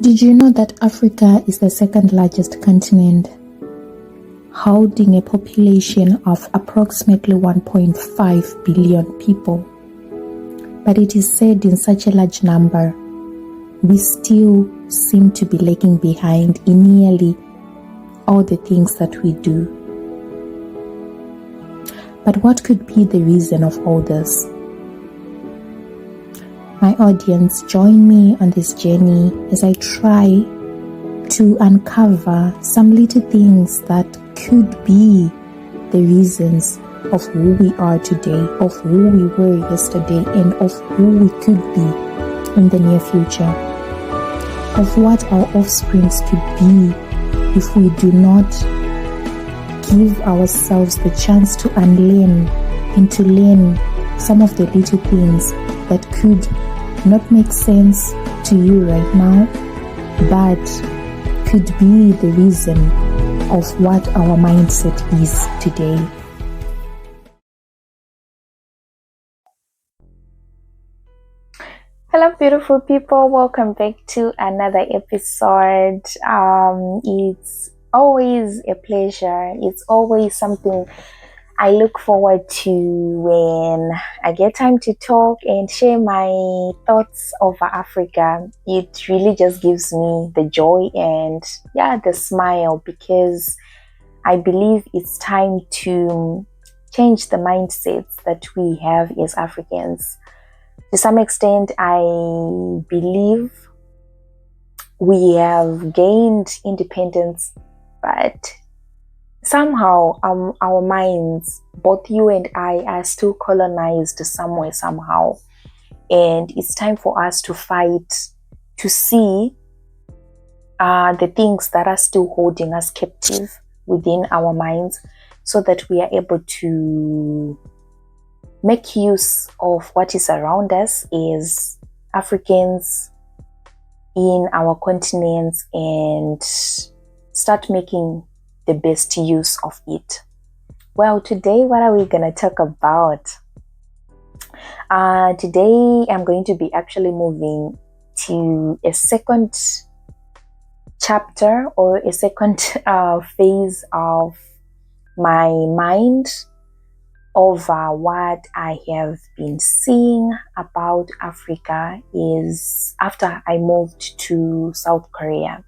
Did you know that Africa is the second largest continent, holding a population of approximately 1.5 billion people? But it is said in such a large number, we still seem to be lagging behind in nearly all the things that we do. But what could be the reason of all this? My audience, join me on this journey as I try to uncover some little things that could be the reasons of who we are today, of who we were yesterday, and of who we could be in the near future, of what our offsprings could be if we do not give ourselves the chance to unlearn and to learn some of the little things that could not make sense to you right now, but could be the reason of what our mindset is today. Hello, beautiful people. Welcome back to another episode. It's always a pleasure. It's always something I look forward to when I get time to talk and share my thoughts over Africa. It really just gives me the joy and the smile, because I believe it's time to change the mindsets that we have as Africans. To some extent, I believe we have gained independence, but somehow our minds, both you and I, are still colonized somewhere, somehow. And it's time for us to fight to see the things that are still holding us captive within our minds, so that we are able to make use of what is around us as Africans in our continents and start making the best use of it. Well, today, what are we going to talk about? Today, I'm going to be actually moving to a second chapter, or a second phase of my mind over what I have been seeing about Africa is after I moved to South Korea.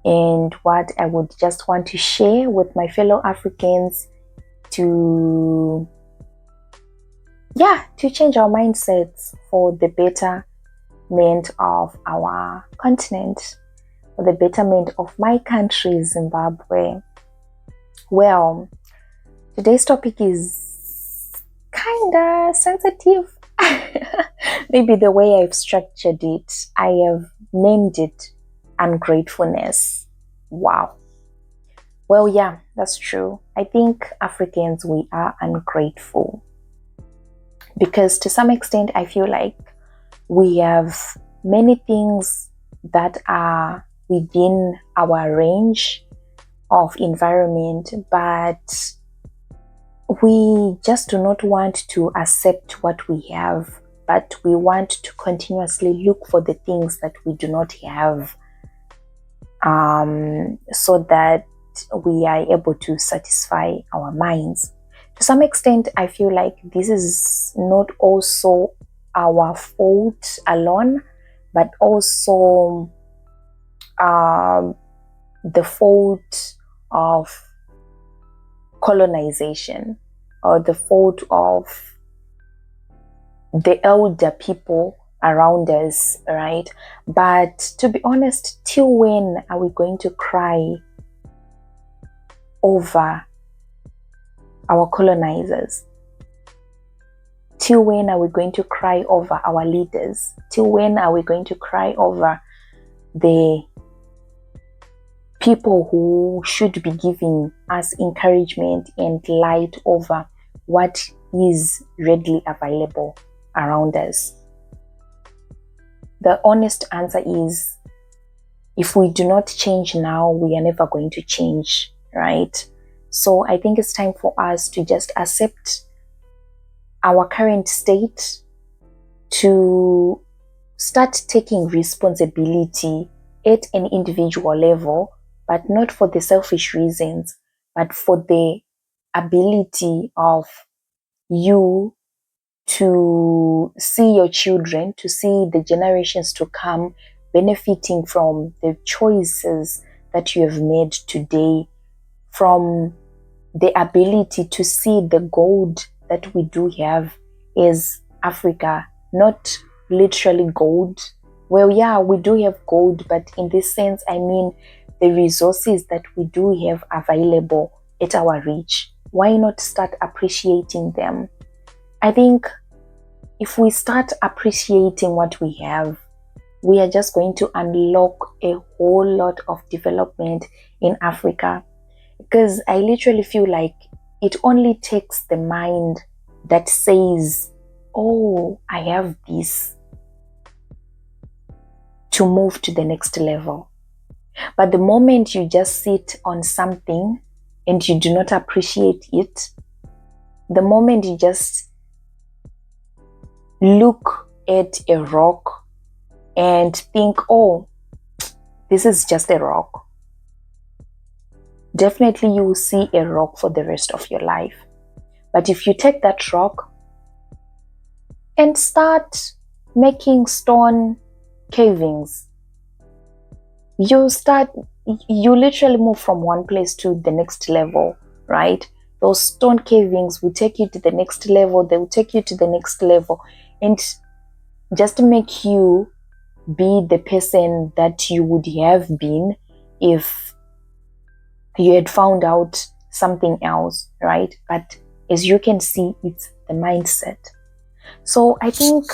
And what I would just want to share with my fellow Africans to change our mindsets for the betterment of our continent, for the betterment of my country, Zimbabwe. Well, today's topic is kinda sensitive. Maybe the way I've structured it, I have named it ungratefulness. Wow. Well, yeah, that's true. I think Africans, we are ungrateful, because to some extent I feel like we have many things that are within our range of environment, but we just do not want to accept what we have, but we want to continuously look for the things that we do not have, so that we are able to satisfy our minds. To some extent, I feel like this is not also our fault alone, but also the fault of colonization, or the fault of the elder people around us, right? But to be honest, till when are we going to cry over our colonizers? Till when are we going to cry over our leaders? Till when are we going to cry over the people who should be giving us encouragement and light over what is readily available around us? The honest answer is, if we do not change now, we are never going to change, right? So I think it's time for us to just accept our current state, to start taking responsibility at an individual level, but not for the selfish reasons, but for the ability of you to see your children, to see the generations to come benefiting from the choices that you have made today, from the ability to see the gold that we do have is Africa, not literally gold. Well, yeah, we do have gold, but in this sense, I mean the resources that we do have available at our reach. Why not start appreciating them? I think if we start appreciating what we have, we are just going to unlock a whole lot of development in Africa. Because I literally feel like it only takes the mind that says, oh, I have this, to move to the next level. But the moment you just sit on something and you do not appreciate it, the moment you just look at a rock and think, oh, this is just a rock, definitely you will see a rock for the rest of your life. But if you take that rock and start making stone cavings, you literally move from one place to the next level, right? Those stone cavings will take you to the next level, they will take you to the next level, and just make you be the person that you would have been if you had found out something else, right? But as you can see, it's the mindset. So I think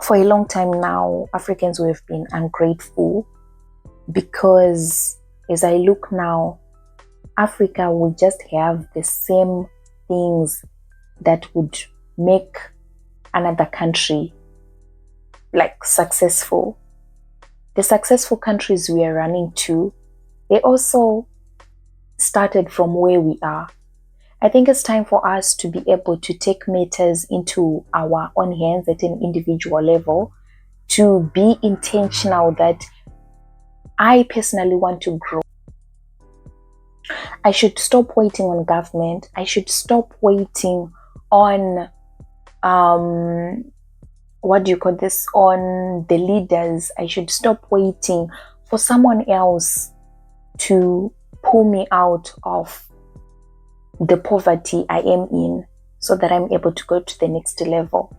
for a long time now, Africans have been ungrateful, because as I look now, Africa will just have the same things that would make another country like successful. The successful countries we are running to, they also started from where we are. I think it's time for us to be able to take matters into our own hands at an individual level, to be intentional that I personally want to grow. I should stop waiting on government. I should stop waiting on what do you call this, on the leaders. I should stop waiting for someone else to pull me out of the poverty I am in so that I'm able to go to the next level.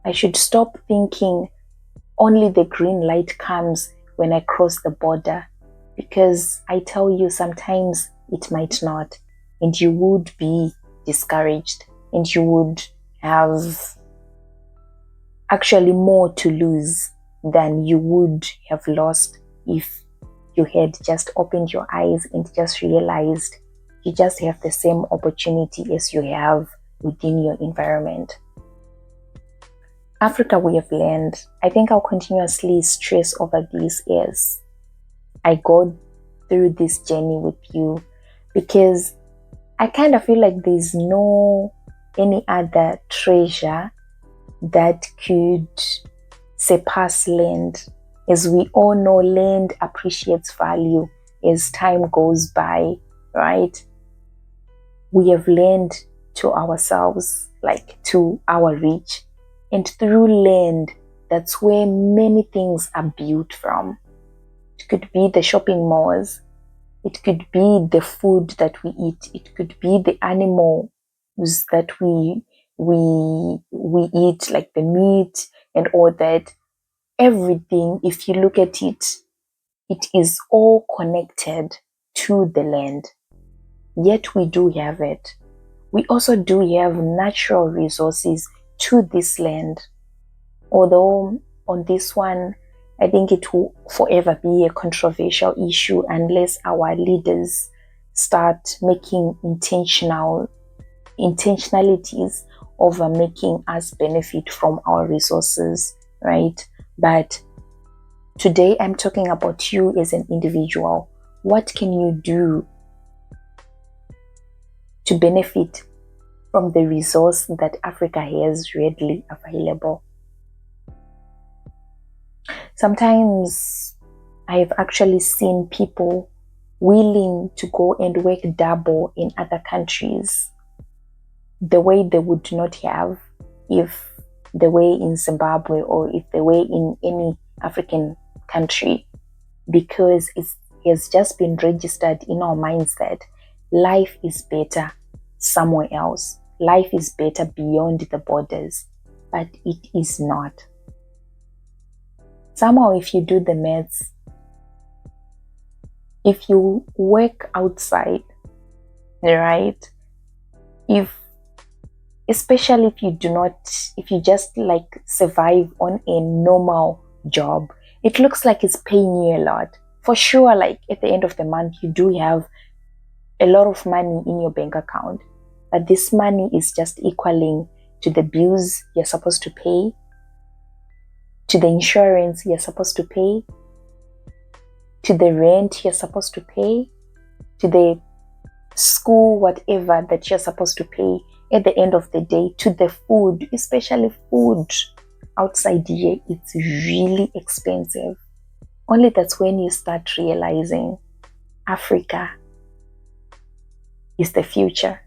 I should stop thinking only the green light comes when I cross the border, because I tell you, sometimes it might not, and you would be discouraged, and you would have actually more to lose than you would have lost if you had just opened your eyes and just realized you just have the same opportunity as you have within your environment. Africa, we have learned. I think I'll continuously stress over this as I go through this journey with you, because I kind of feel like there's no any other treasure that could surpass land. As we all know, land appreciates value as time goes by, right? We have learned to ourselves, like to our reach, and through land, that's where many things are built from. It could be the shopping malls, it could be the food that we eat, it could be the animals that we eat, like the meat and all that. Everything, if you look at it, it is all connected to the land. Yet we do have it. We also do have natural resources to this land. Although on this one, I think it will forever be a controversial issue unless our leaders start making intentionalities over making us benefit from our resources, right? But today I'm talking about you as an individual. What can you do to benefit from the resource that Africa has readily available? Sometimes I've actually seen people willing to go and work double in other countries the way they would not have if they were in Zimbabwe or if they were in any African country, because it has just been registered in our minds that life is better somewhere else. Life is better beyond the borders, but it is not. Somehow, if you do the maths, if you work outside, right? Especially if you just like survive on a normal job, it looks like it's paying you a lot. For sure, like at the end of the month, you do have a lot of money in your bank account, but this money is just equaling to the bills you're supposed to pay, to the insurance you're supposed to pay, to the rent you're supposed to pay, to the school, whatever that you're supposed to pay at the end of the day, to the food, especially food outside here, it's really expensive. Only that's when you start realizing Africa is the future.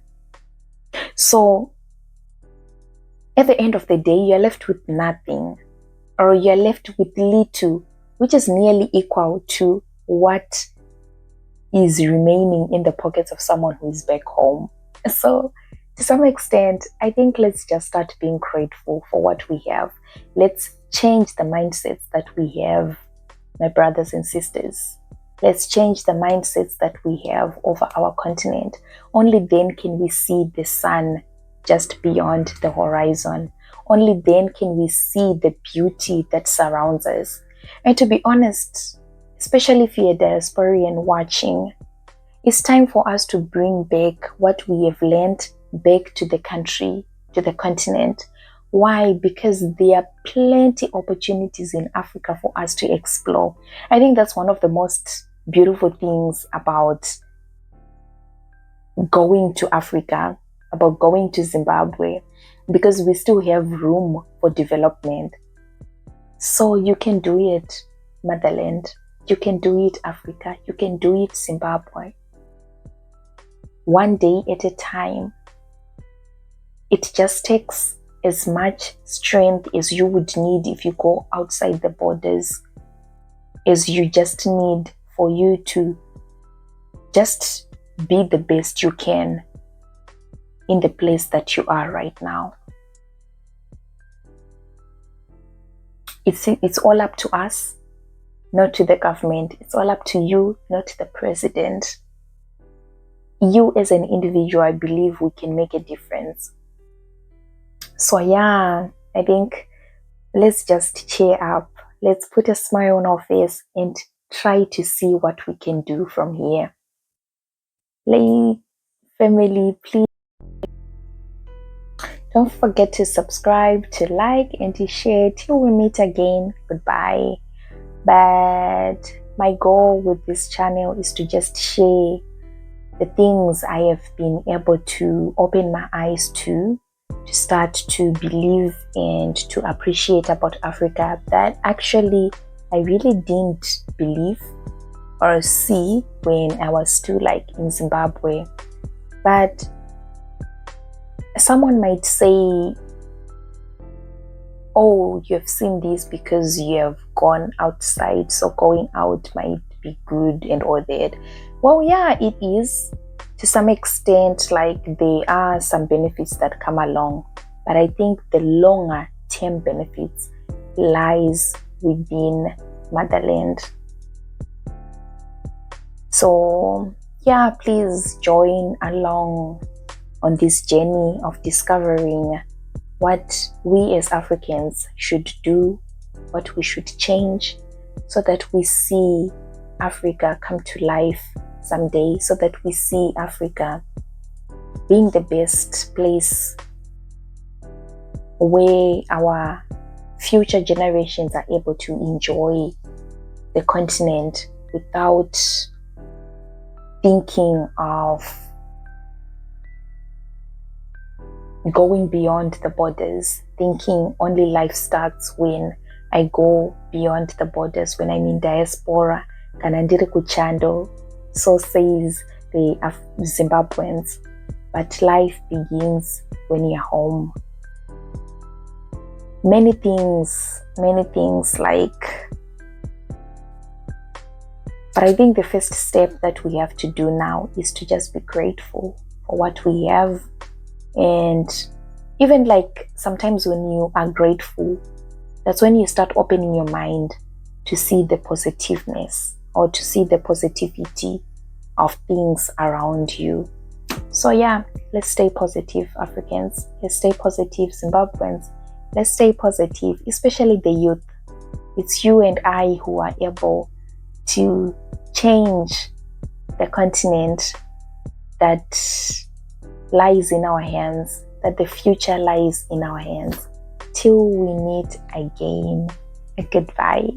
So at the end of the day, you're left with nothing, or you're left with little, which is nearly equal to what is remaining in the pockets of someone who is back home. So to some extent, I think let's just start being grateful for what we have. Let's change the mindsets that we have, my brothers and sisters. Let's change the mindsets that we have over our continent. Only then can we see the sun just beyond the horizon. Only then can we see the beauty that surrounds us. And to be honest, especially if you're a diasporian watching, it's time for us to bring back what we have learned back to the country, to the continent. Why? Because there are plenty opportunities in Africa for us to explore. I think that's one of the most beautiful things about going to Africa, about going to Zimbabwe, because we still have room for development. So you can do it, motherland. You can do it, Africa. You can do it, Zimbabwe. One day at a time. It just takes as much strength as you would need if you go outside the borders, as you just need for you to just be the best you can in the place that you are right now. It's all up to us, not to the government. It's all up to you, not to the president. You as an individual, I believe we can make a difference. So yeah, I think let's just cheer up. Let's put a smile on our face and try to see what we can do from here. Family, please don't forget to subscribe, to like, and to share. Till we meet again, goodbye. But my goal with this channel is to just share the things I have been able to open my eyes to start to believe and to appreciate about Africa that actually I really didn't believe or see when I was still like in Zimbabwe. But someone might say, oh, you've seen this because you have gone outside, so going out might be good and all that. Well, yeah, it is. To some extent, like there are some benefits that come along, but I think the longer term benefits lies within motherland. So yeah, please join along on this journey of discovering what we as Africans should do, what we should change, so that we see Africa come to life someday, so that we see Africa being the best place where our future generations are able to enjoy the continent without thinking of going beyond the borders, thinking only life starts when I go beyond the borders. When I'm in diaspora, Kanandiri Kuchando, so says the Zimbabweans. But life begins when you're home. Many things like, but I think the first step that we have to do now is to just be grateful for what we have. And even like sometimes when you are grateful, that's when you start opening your mind to see the positiveness or to see the positivity of things around you. So yeah, let's stay positive, Africans. Let's stay positive, Zimbabweans. Let's stay positive, especially the youth. It's you and I who are able to change the continent that lies in our hands, that the future lies in our hands. Till we meet again, a goodbye.